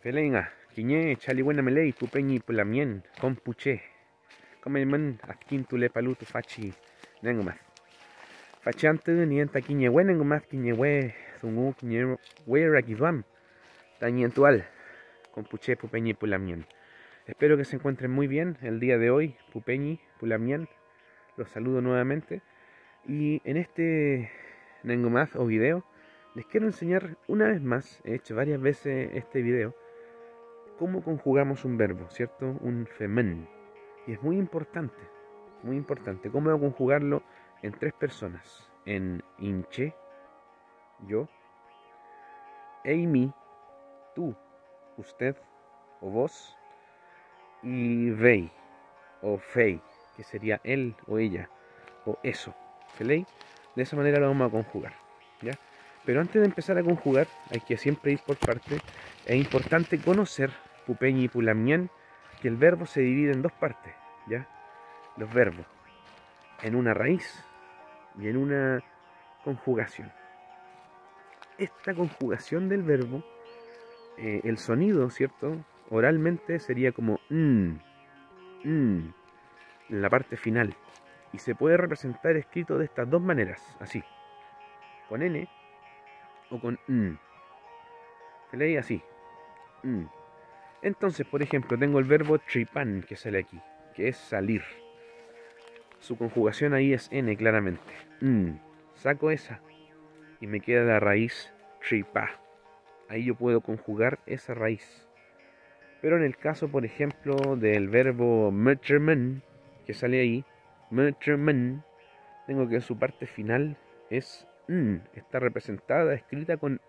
Felenga, quiñé, chali buena melei, pupeñi pulamien, compuche. Comelman, askin tule palutu fachi, nengo más. Fachantu, nienta quiñe we, nengo más quiñe we, zungu quiñe we rakiduam. Tañentual, compuche, pupeñi pulamien. Espero que se encuentren muy bien el día de hoy, pupeñi pulamien. Los saludo nuevamente. Y en este nengo más o video, les quiero enseñar una vez más, he hecho varias veces este video, cómo conjugamos un verbo, ¿cierto? Un femen. Y es muy importante, cómo conjugarlo en tres personas. En inche, yo, eimi, tú, usted o vos, y vei o fei, que sería él o ella, o eso, ¿felei? De esa manera lo vamos a conjugar, ¿ya? Pero antes de empezar a conjugar, hay que siempre ir por partes. Es importante conocer, pupeñi y pulamien, que el verbo se divide en dos partes, ¿ya? Los verbos, en una raíz y en una conjugación. Esta conjugación del verbo, el sonido, ¿cierto? Oralmente sería como en la parte final. Y se puede representar escrito de estas dos maneras, así, con n o con se lee así. Entonces, por ejemplo, tengo el verbo tripan que sale aquí, que es salir. Su conjugación ahí es n claramente. Saco esa y me queda la raíz tripa. Ahí yo puedo conjugar esa raíz. Pero en el caso, por ejemplo, del verbo metermen, que sale ahí, metermen, tengo que su parte final es está representada, escrita con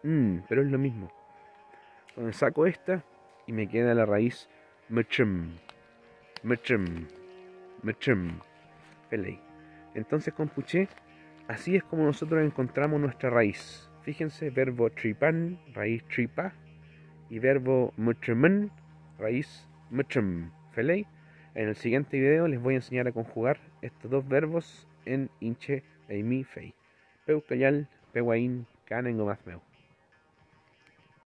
pero es lo mismo. Entonces saco esta y me queda la raíz metrem, metrem, metrem, pelei. Entonces con puché, así es como nosotros encontramos nuestra raíz. Fíjense, verbo tripan, raíz tripa, y verbo metremen, raíz metrem, felei. En el siguiente video les voy a enseñar a conjugar estos dos verbos en inche, eimi, fei. Peu callal, peguain, canengo más meu.